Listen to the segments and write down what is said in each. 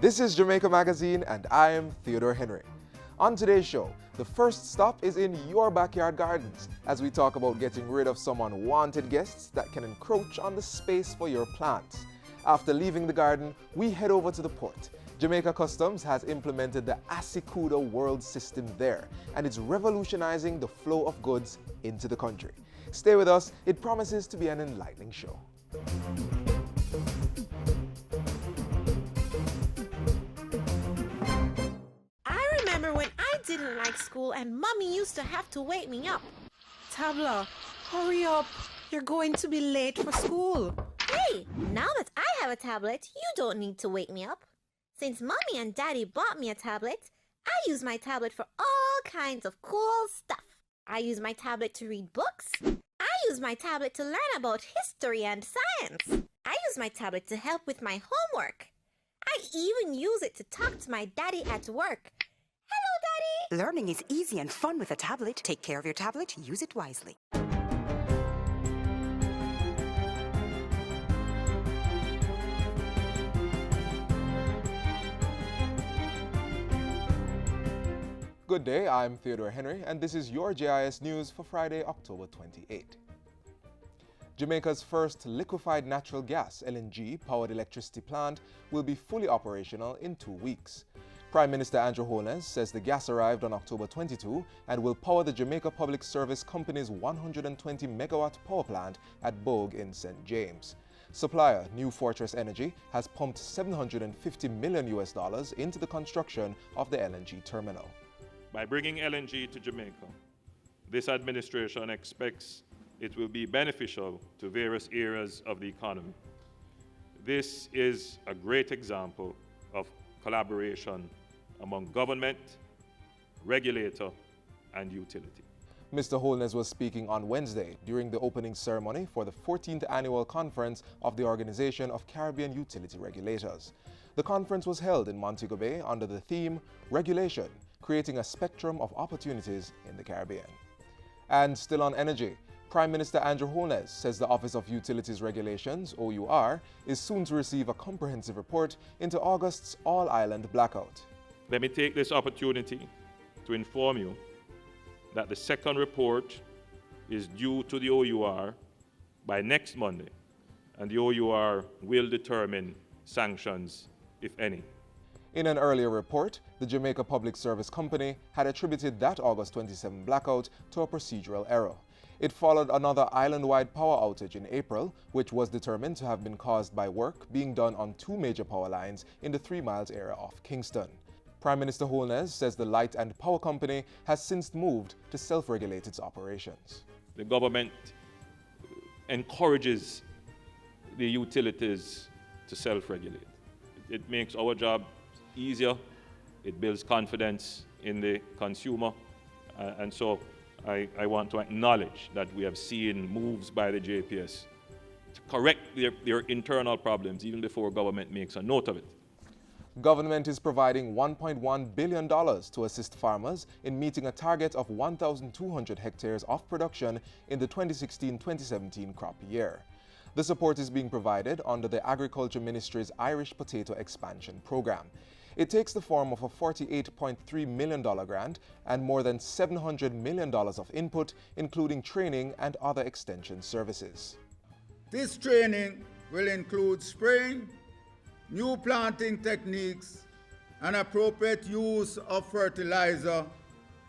This is Jamaica Magazine and I am Theodore Henry. On today's show, the first stop is in your backyard gardens as we talk about getting rid of some unwanted guests that can encroach on the space for your plants. After leaving the garden, we head over to the port. Jamaica Customs has implemented the ASYCUDA World System there, and it's revolutionizing the flow of goods into the country. Stay with us, it promises to be an enlightening show. I remember when I didn't like school and Mommy used to have to wake me up. Tabla, hurry up. You're going to be late for school. Hey, now that I have a tablet, you don't need to wake me up. Since Mommy and Daddy bought me a tablet, I use my tablet for all kinds of cool stuff. I use my tablet to read books. I use my tablet to learn about history and science. I use my tablet to help with my homework. I even use it to talk to my daddy at work. Hello, Daddy! Learning is easy and fun with a tablet. Take care of your tablet, use it wisely. Good day, I'm Theodore Henry, and this is your JIS News for Friday, October 28. Jamaica's first liquefied natural gas (LNG) powered electricity plant will be fully operational in 2 weeks. Prime Minister Andrew Holness says the gas arrived on October 22 and will power the Jamaica Public Service Company's 120 megawatt power plant at Bogue in St. James. Supplier New Fortress Energy has pumped $750 million into the construction of the LNG terminal. By bringing LNG to Jamaica, this administration expects it will be beneficial to various areas of the economy. This is a great example of collaboration among government, regulator, and utility. Mr. Holness was speaking on Wednesday during the opening ceremony for the 14th annual conference of the Organization of Caribbean Utility Regulators. The conference was held in Montego Bay under the theme Regulation, Creating a Spectrum of Opportunities in the Caribbean. And still on energy, Prime Minister Andrew Holness says the Office of Utilities Regulations, OUR, is soon to receive a comprehensive report into August's all-island blackout. Let me take this opportunity to inform you that the second report is due to the OUR by next Monday, and the OUR will determine sanctions, if any. In an earlier report, the Jamaica Public Service Company had attributed that August 27 blackout to a procedural error. It followed another island-wide power outage in April, which was determined to have been caused by work being done on 2 major power lines in the 3 miles area of Kingston. Prime Minister Holness says the Light and Power Company has since moved to self-regulate its operations. The government encourages the utilities to self-regulate. It makes our job easier, it builds confidence in the consumer, and so I want to acknowledge that we have seen moves by the JPS to correct their internal problems even before government makes a note of it. Government is providing $1.1 billion to assist farmers in meeting a target of 1,200 hectares of production in the 2016-2017 crop year. The support is being provided under the Agriculture Ministry's Irish Potato Expansion Program. It takes the form of a $48.3 million grant and more than $700 million of input, including training and other extension services. This training will include spraying, new planting techniques, and appropriate use of fertilizer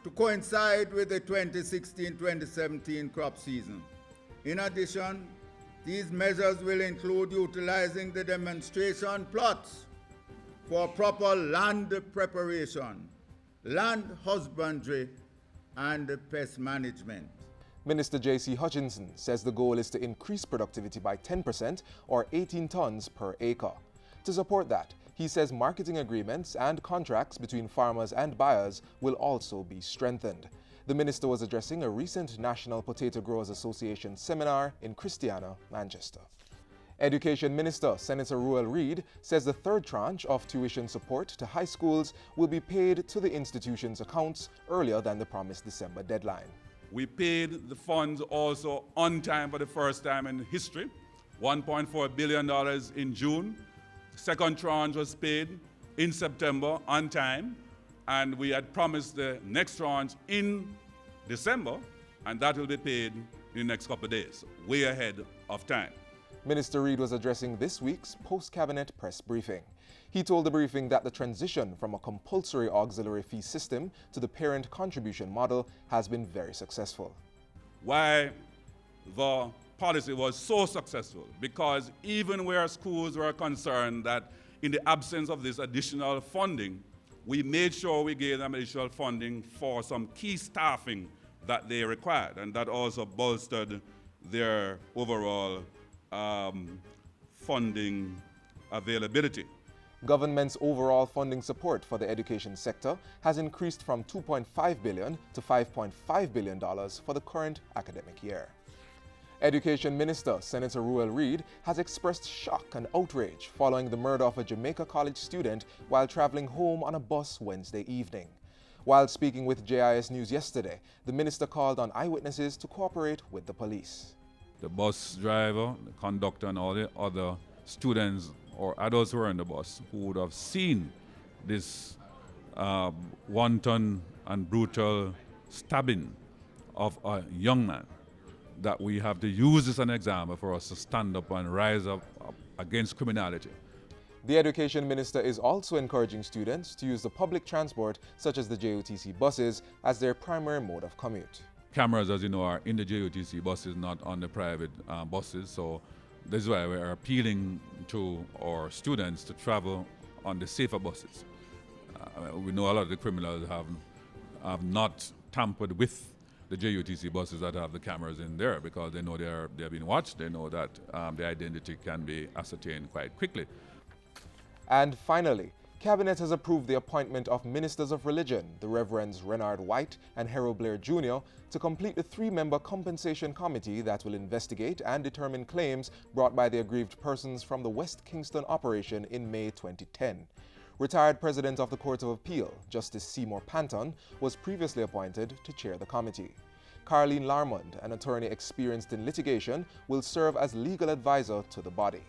to coincide with the 2016-2017 crop season. In addition, these measures will include utilizing the demonstration plots for proper land preparation, land husbandry, and pest management. Minister J.C. Hutchinson says the goal is to increase productivity by 10% or 18 tons per acre. To support that, he says marketing agreements and contracts between farmers and buyers will also be strengthened. The minister was addressing a recent National Potato Growers Association seminar in Christiana, Manchester. Education Minister Senator Ruel Reid says the third tranche of tuition support to high schools will be paid to the institution's accounts earlier than the promised December deadline. We paid the funds also on time for the first time in history, $1.4 billion in June. The second tranche was paid in September on time, and we had promised the next tranche in December, and that will be paid in the next couple of days, way ahead of time. Minister Reid was addressing this week's post-cabinet press briefing. He told the briefing that the transition from a compulsory auxiliary fee system to the parent contribution model has been very successful. Why the policy was so successful? Because even where schools were concerned that in the absence of this additional funding, we made sure we gave them additional funding for some key staffing that they required, and that also bolstered their overall funding availability. Government's overall funding support for the education sector has increased from $2.5 billion to $5.5 billion for the current academic year. Education Minister Senator Ruel Reid has expressed shock and outrage following the murder of a Jamaica college student while traveling home on a bus Wednesday evening. While speaking with JIS News yesterday, the minister called on eyewitnesses to cooperate with the police. The bus driver, the conductor, and all the other students or adults who were in the bus who would have seen this wanton and brutal stabbing of a young man, that we have to use this as an example for us to stand up and rise up against criminality. The Education Minister is also encouraging students to use the public transport, such as the JUTC buses, as their primary mode of commute. Cameras, as you know, are in the JUTC buses, not on the private buses, so this is why we are appealing to our students to travel on the safer buses. We know a lot of the criminals have not tampered with the JUTC buses that have the cameras in there because they know they're being watched. They know that the identity can be ascertained quite quickly. And finally, Cabinet has approved the appointment of Ministers of Religion, the Reverends Renard White and Harold Blair Jr., to complete the 3-member compensation committee that will investigate and determine claims brought by the aggrieved persons from the West Kingston operation in May 2010. Retired President of the Court of Appeal, Justice Seymour Panton, was previously appointed to chair the committee. Carleen Larmond, an attorney experienced in litigation, will serve as legal advisor to the body.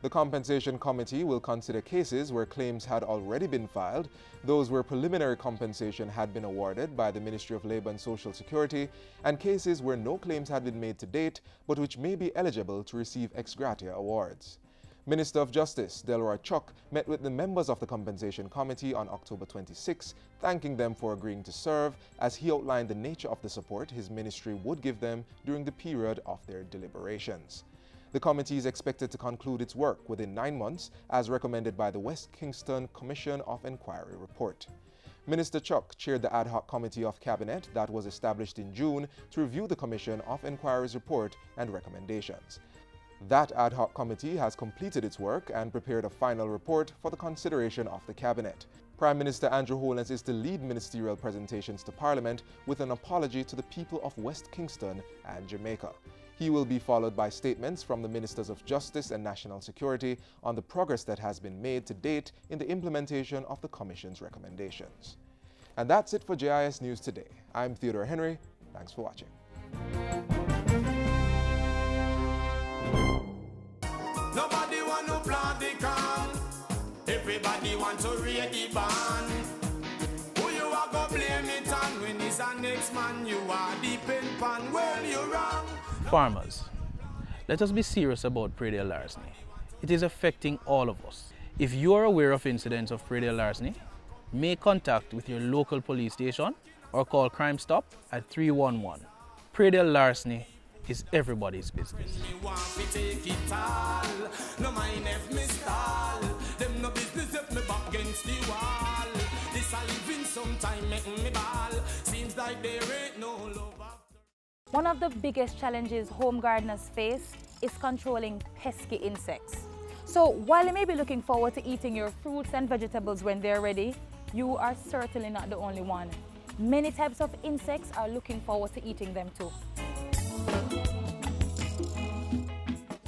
The Compensation Committee will consider cases where claims had already been filed, those where preliminary compensation had been awarded by the Ministry of Labour and Social Security, and cases where no claims had been made to date but which may be eligible to receive ex gratia awards. Minister of Justice Delroy Chuck met with the members of the Compensation Committee on October 26, thanking them for agreeing to serve, as he outlined the nature of the support his ministry would give them during the period of their deliberations. The committee is expected to conclude its work within 9 months, as recommended by the West Kingston Commission of Inquiry report. Minister Chuck chaired the ad hoc committee of Cabinet that was established in June to review the Commission of Inquiry's report and recommendations. That ad hoc committee has completed its work and prepared a final report for the consideration of the Cabinet. Prime Minister Andrew Holness is to lead ministerial presentations to Parliament with an apology to the people of West Kingston and Jamaica. He will be followed by statements from the Ministers of Justice and National Security on the progress that has been made to date in the implementation of the Commission's recommendations. And that's it for JIS News today. I'm Theodore Henry. Thanks for watching. Nobody want to plant the can. Everybody want to read the band. Who you are go blame it on when it's a next man? You are the pen pan. Well, you're wrong. Farmers, let us be serious about predial larceny. It is affecting all of us. If you are aware of incidents of predial larceny, make contact with your local police station or call Crime Stop at 311. Predial larceny is everybody's business. One of the biggest challenges home gardeners face is controlling pesky insects. So while you may be looking forward to eating your fruits and vegetables when they're ready, you are certainly not the only one. Many types of insects are looking forward to eating them too.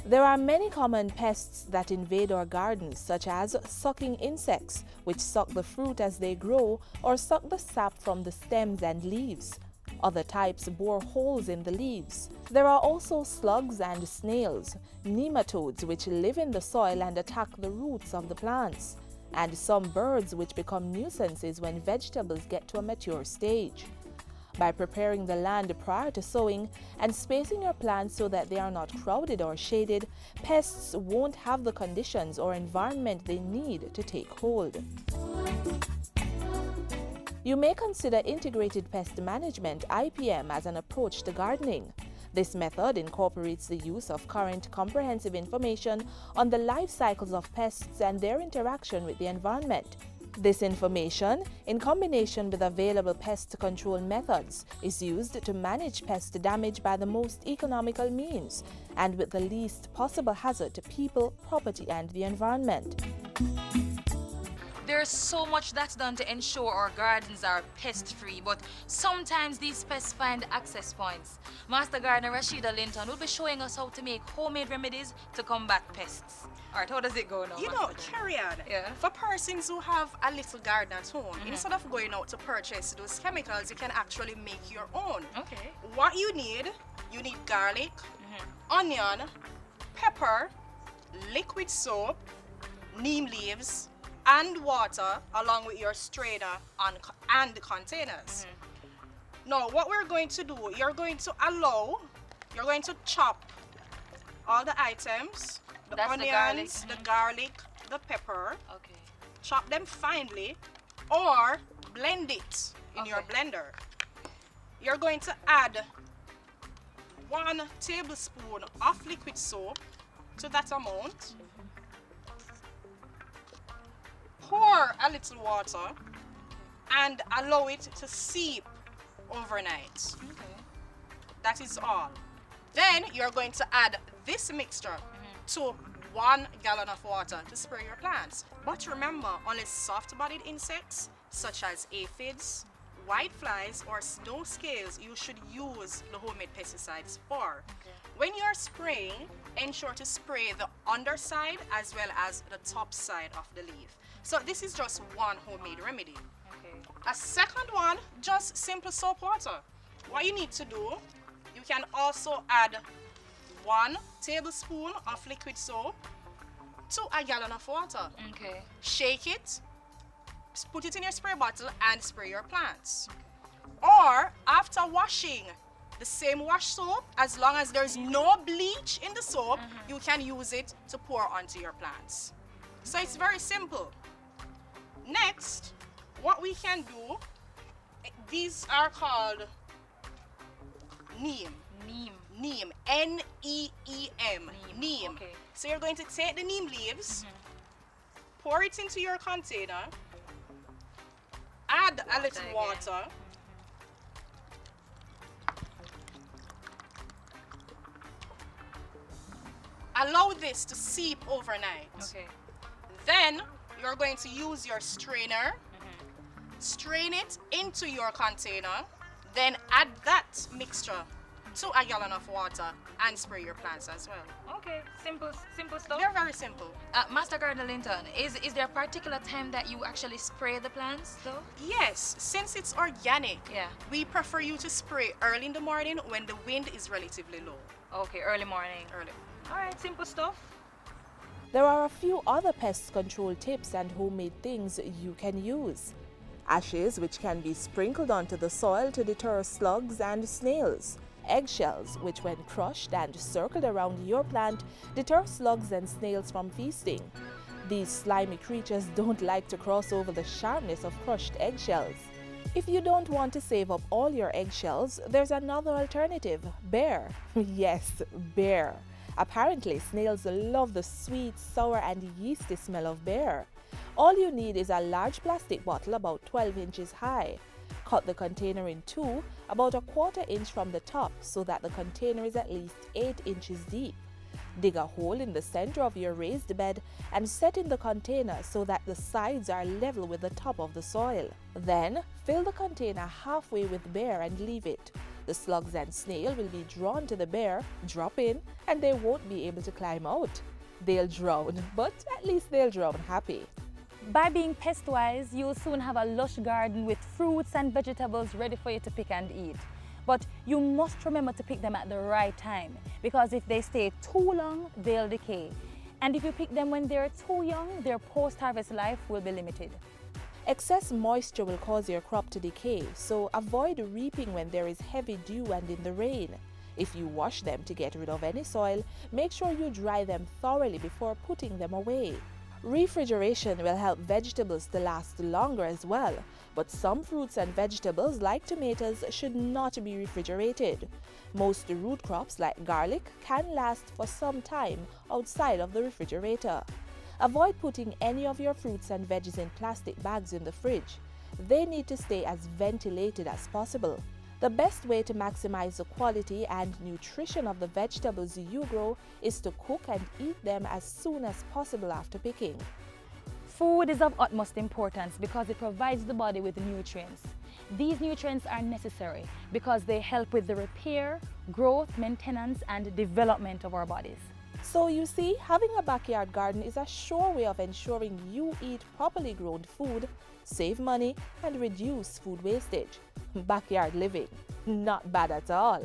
There are many common pests that invade our gardens, such as sucking insects, which suck the fruit as they grow or suck the sap from the stems and leaves. Other types bore holes in the leaves. There are also slugs and snails, nematodes which live in the soil and attack the roots of the plants. and some birds which become nuisances when vegetables get to a mature stage. By preparing the land prior to sowing and spacing your plants so that they are not crowded or shaded, pests won't have the conditions or environment they need to take hold. You may consider integrated pest management (IPM) as an approach to gardening. This method incorporates the use of current comprehensive information on the life cycles of pests and their interaction with the environment. This information, in combination with available pest control methods, is used to manage pest damage by the most economical means and with the least possible hazard to people, property, and the environment. There's so much that's done to ensure our gardens are pest-free, but sometimes these pests find access points. Master Gardener Rashida Linton will be showing us how to make homemade remedies to combat pests. Alright, how does it go now? You know, carry on. Yeah. For persons who have a little garden at home, instead of going out to purchase those chemicals, you can actually make your own. Okay. What you need garlic, onion, pepper, liquid soap, neem leaves, and water, along with your strainer and the containers. Now, what we're going to do, you're going to chop all the items, the onions, the garlic, the pepper. Okay. Chop them finely or blend it in your blender. You're going to add 1 tablespoon of liquid soap to that amount. Pour a little water and allow it to seep overnight. Okay. That is all. Then you're going to add this mixture to 1 gallon of water to spray your plants. But remember, only soft-bodied insects such as aphids, whiteflies, or snow scales you should use the homemade pesticides for. Okay. When you're spraying, ensure to spray the underside as well as the top side of the leaf. So this is just one homemade remedy. Okay. A second one, just simple soap water. What you need to do, you can also add 1 tablespoon of liquid soap to a gallon of water. Okay. Shake it, put it in your spray bottle and spray your plants. Or after washing, the same wash soap, as long as there's no bleach in the soap, you can use it to pour onto your plants. So it's very simple. Next, what we can do, these are called neem. Neem. N-E-E-M. Neem. Okay. So you're going to take the neem leaves, pour it into your container, add a little water, allow this to seep overnight. Okay. Then you're going to use your strainer, strain it into your container, then add that mixture to a gallon of water and spray your plants as well. Okay, simple stuff. They're very simple. Master Gardener Linton, is there a particular time that you actually spray the plants though? Yes, since it's organic, Yeah. we prefer you to spray early in the morning when the wind is relatively low. Okay, early morning. Early. Alright, simple stuff. There are a few other pest control tips and homemade things you can use. Ashes, which can be sprinkled onto the soil to deter slugs and snails. Eggshells, which when crushed and circled around your plant, deter slugs and snails from feasting. These slimy creatures don't like to cross over the sharpness of crushed eggshells. If you don't want to save up all your eggshells, there's another alternative: bear. Yes, bear. Apparently, snails love the sweet, sour, and yeasty smell of bear. All you need is a large plastic bottle about 12 inches high. Cut the container in two, about a 1/4 inch from the top, so that the container is at least 8 inches deep. Dig a hole in the center of your raised bed and set in the container so that the sides are level with the top of the soil. Then, fill the container halfway with bear and leave it. The slugs and snail will be drawn to the bear, drop in, and they won't be able to climb out. They'll drown, but at least they'll drown happy. By being Pestwise, you'll soon have a lush garden with fruits and vegetables ready for you to pick and eat. But you must remember to pick them at the right time, because if they stay too long, they'll decay. And if you pick them when they're too young, their post-harvest life will be limited. Excess moisture will cause your crop to decay, so avoid reaping when there is heavy dew and in the rain. If you wash them to get rid of any soil, make sure you dry them thoroughly before putting them away. Refrigeration will help vegetables to last longer as well, but some fruits and vegetables like tomatoes should not be refrigerated. Most root crops like garlic can last for some time outside of the refrigerator. Avoid putting any of your fruits and veggies in plastic bags in the fridge. They need to stay as ventilated as possible. The best way to maximize the quality and nutrition of the vegetables you grow is to cook and eat them as soon as possible after picking. Food is of utmost importance because it provides the body with nutrients. These nutrients are necessary because they help with the repair, growth, maintenance, and development of our bodies. So you see, having a backyard garden is a sure way of ensuring you eat properly grown food, save money, and reduce food wastage. Backyard living, not bad at all.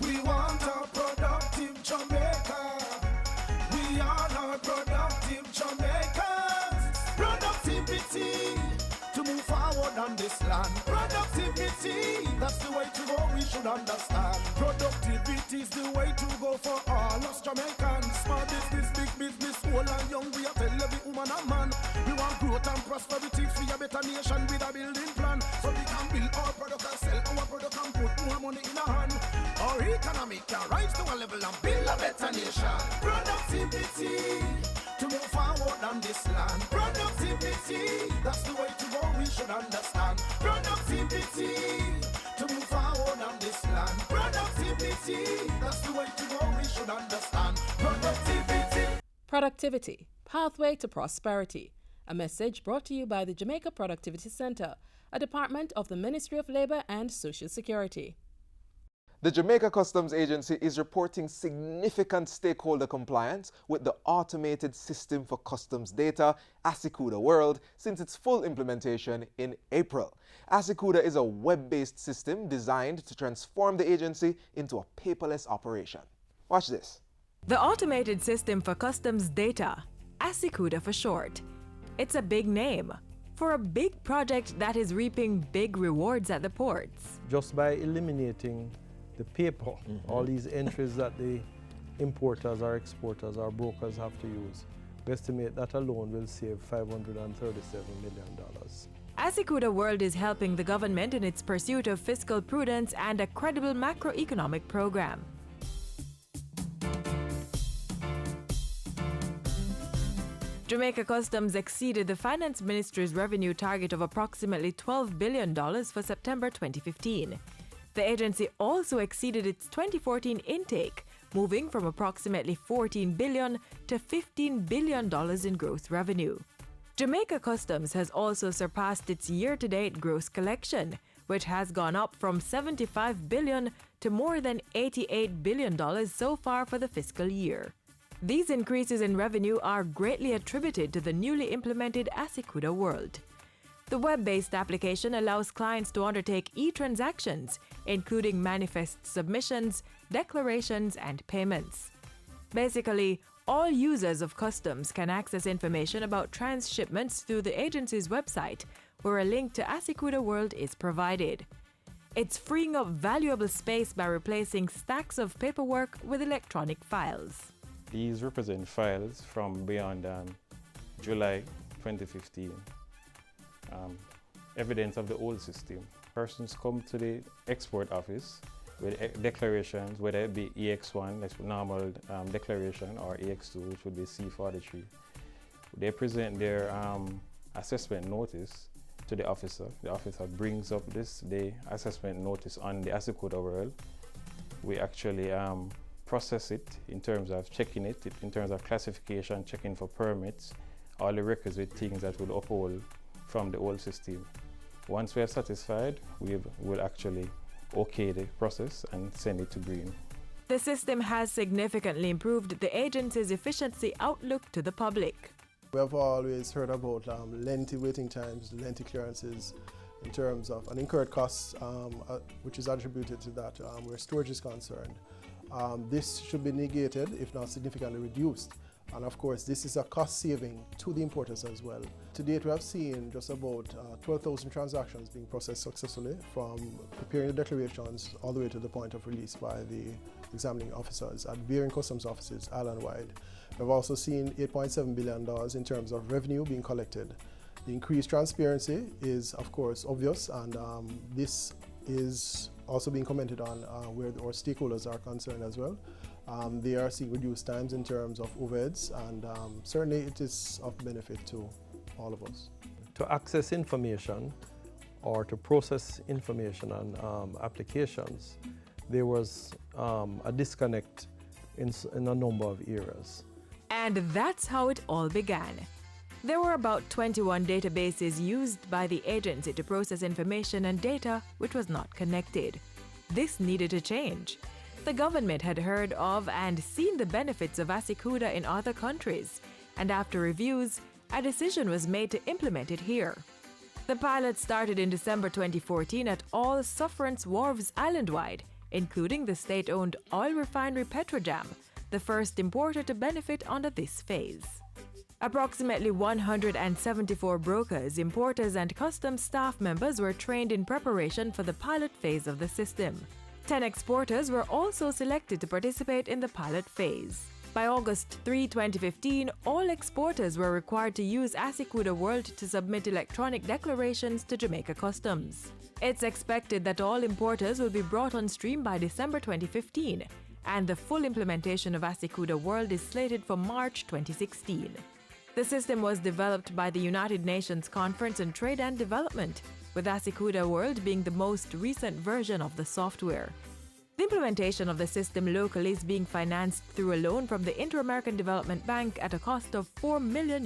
We want a productive Jamaica. We are not productive Jamaicans. Productivity to move forward on this land. Productivity, that's the way to go, we should understand. Productivity is the way to go for all us Jamaicans. Small business, big business, old and young, we are tell every woman and man. We want growth and prosperity for a better nation with a building plan. So we can build our product and sell our product and put more money in our hand. Our economy can rise to a level and build a better nation. Productivity to move forward on this land. Productivity, that's the way to go, we should understand. Productivity to move forward on this land. Productivity, that's the way to go, we should understand. Productivity. Productivity, Pathway to Prosperity. A message brought to you by the Jamaica Productivity Center, a department of the Ministry of Labor and Social Security. The Jamaica Customs Agency is reporting significant stakeholder compliance with the Automated System for Customs Data, ASYCUDA World, since its full implementation in April. ASYCUDA is a web-based system designed to transform the agency into a paperless operation. Watch this. The Automated System for Customs Data, ASYCUDA for short. It's a big name for a big project that is reaping big rewards at the ports. Just by eliminating the paper, all these entries that the importers or exporters or brokers have to use, we estimate that alone will save $537 million. ASYCUDA World is helping the government in its pursuit of fiscal prudence and a credible macroeconomic program. Jamaica Customs exceeded the Finance Ministry's revenue target of approximately $12 billion for September 2015. The agency also exceeded its 2014 intake, moving from approximately $14 billion to $15 billion in gross revenue. Jamaica Customs has also surpassed its year-to-date gross collection, which has gone up from $75 billion to more than $88 billion so far for the fiscal year. These increases in revenue are greatly attributed to the newly implemented ASYCUDA World. The web-based application allows clients to undertake e-transactions, including manifest submissions, declarations, and payments. Basically, all users of customs can access information about transshipments through the agency's website, where a link to ASYCUDA World is provided. It's freeing up valuable space by replacing stacks of paperwork with electronic files. These represent files from beyond July 2015. Evidence of the old system. Persons come to the export office with declarations, whether it be EX1, that's normal declaration, or EX2, which would be C43. They present their assessment notice to the officer. The officer brings up the assessment notice on the ASYCUDA World. We actually process it in terms of checking it, in terms of classification, checking for permits, all the requisite things that would uphold from the old system. Once we are satisfied, we will actually okay the process and send it to green. The system has significantly improved the agency's efficiency outlook to the public. We have always heard about lengthy waiting times, lengthy clearances in terms of and incurred costs, which is attributed to that where storage is concerned. This should be negated, if not significantly reduced. And of course, this is a cost saving to the importers as well. To date, we have seen just about 12,000 transactions being processed successfully from preparing the declarations all the way to the point of release by the examining officers at varying customs offices island-wide. We've also seen $8.7 billion in terms of revenue being collected. The increased transparency is, of course, obvious, and this is also being commented on where our stakeholders are concerned as well. They are seeing reduced times in terms of overheads, and certainly it is of benefit to all of us. To access information or to process information on applications, there was a disconnect in a number of areas. And that's how it all began. There were about 21 databases used by the agency to process information and data which was not connected. This needed to change. The government had heard of and seen the benefits of ASYCUDA in other countries, and after reviews, a decision was made to implement it here. The pilot started in December 2014 at all sufferance wharves island-wide, including the state-owned oil refinery Petrojam, the first importer to benefit under this phase. Approximately 174 brokers, importers, and customs staff members were trained in preparation for the pilot phase of the system. 10 exporters were also selected to participate in the pilot phase. By August 3, 2015, all exporters were required to use ASYCUDA World to submit electronic declarations to Jamaica Customs. It's expected that all importers will be brought on stream by December 2015, and the full implementation of ASYCUDA World is slated for March 2016. The system was developed by the United Nations Conference on Trade and Development, with ASYCUDA World being the most recent version of the software. The implementation of the system locally is being financed through a loan from the Inter-American Development Bank at a cost of $4 million.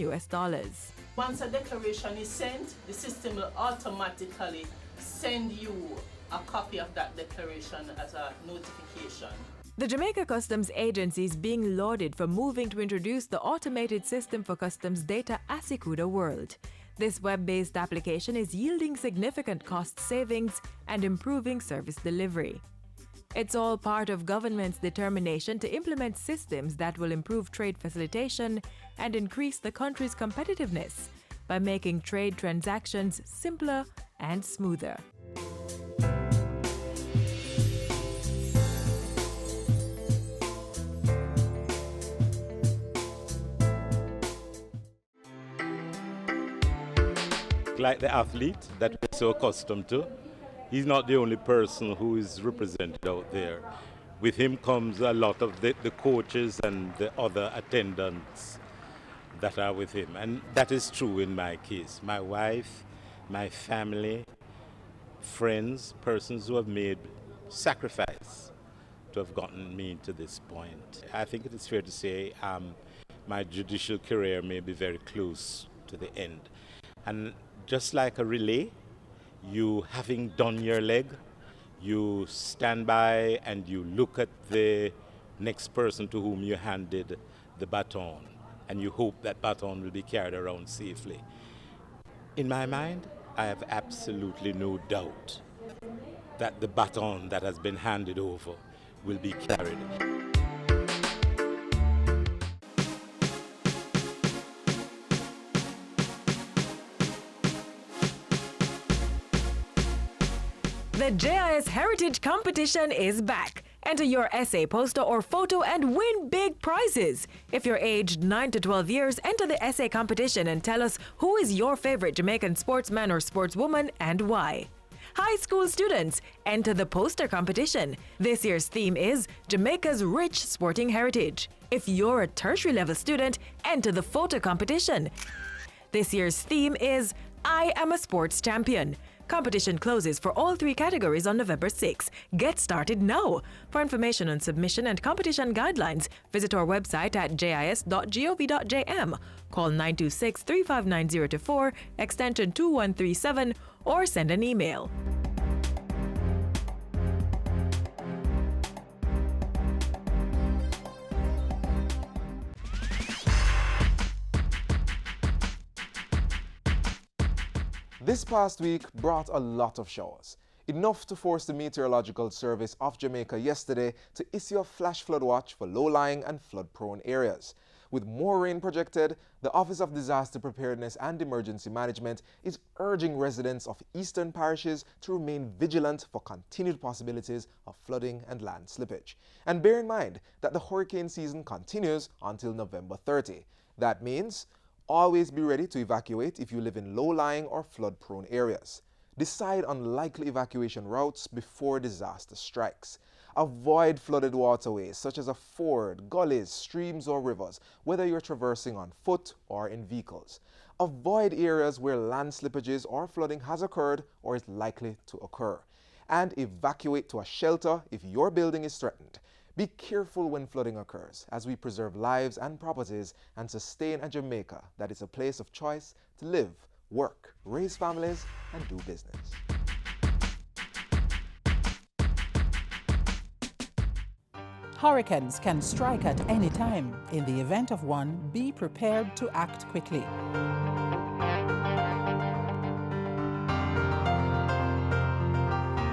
Once a declaration is sent, the system will automatically send you a copy of that declaration as a notification. The Jamaica Customs Agency is being lauded for moving to introduce the automated system for customs data ASYCUDA World. This web-based application is yielding significant cost savings and improving service delivery. It's all part of government's determination to implement systems that will improve trade facilitation and increase the country's competitiveness by making trade transactions simpler and smoother. Like the athlete that we're so accustomed to, he's not the only person who is represented out there. With him comes a lot of the coaches and the other attendants that are with him. And that is true in my case. My wife, my family, friends, persons who have made sacrifice to have gotten me to this point. I think it is fair to say my judicial career may be very close to the end. And just like a relay, you having done your leg, you stand by and you look at the next person to whom you handed the baton, and you hope that baton will be carried around safely. In my mind, I have absolutely no doubt that the baton that has been handed over will be carried. The JIS Heritage Competition is back. Enter your essay, poster, or photo and win big prizes. If you're aged 9 to 12 years, enter the essay competition and tell us who is your favorite Jamaican sportsman or sportswoman and why. High school students, enter the poster competition. This year's theme is Jamaica's Rich Sporting Heritage. If you're a tertiary level student, enter the photo competition. This year's theme is I Am a Sports Champion. Competition closes for all 3 categories on November 6. Get started now. For information on submission and competition guidelines, visit our website at jis.gov.jm. Call 926-359-024, extension 2137, or send an email. This past week brought a lot of showers, enough to force the Meteorological Service of Jamaica yesterday to issue a flash flood watch for low-lying and flood-prone areas. With more rain projected, the Office of Disaster Preparedness and Emergency Management is urging residents of eastern parishes to remain vigilant for continued possibilities of flooding and land slippage. And bear in mind that the hurricane season continues until November 30. That means always be ready to evacuate if you live in low-lying or flood-prone areas. Decide on likely evacuation routes before disaster strikes. Avoid flooded waterways such as a ford, gullies, streams or rivers, whether you're traversing on foot or in vehicles. Avoid areas where land slippages or flooding has occurred or is likely to occur. And evacuate to a shelter if your building is threatened. Be careful when flooding occurs as we preserve lives and properties and sustain a Jamaica that is a place of choice to live, work, raise families, and do business. Hurricanes can strike at any time. In the event of one, be prepared to act quickly.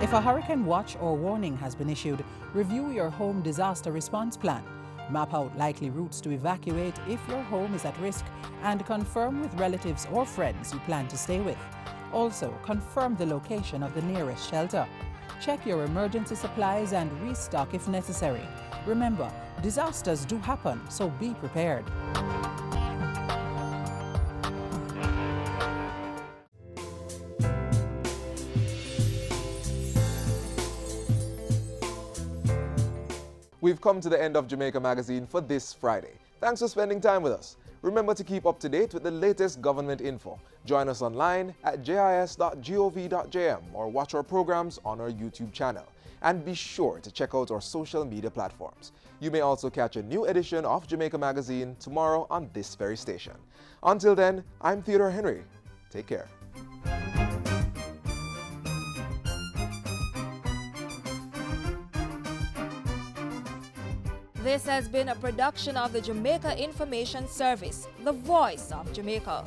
If a hurricane watch or warning has been issued, review your home disaster response plan. Map out likely routes to evacuate if your home is at risk and confirm with relatives or friends you plan to stay with. Also, confirm the location of the nearest shelter. Check your emergency supplies and restock if necessary. Remember, disasters do happen, so be prepared. We've come to the end of Jamaica Magazine for this Friday. Thanks for spending time with us. Remember to keep up to date with the latest government info. Join us online at jis.gov.jm or watch our programs on our YouTube channel. And be sure to check out our social media platforms. You may also catch a new edition of Jamaica Magazine tomorrow on this very station. Until then, I'm Theodore Henry. Take care. This has been a production of the Jamaica Information Service, the voice of Jamaica.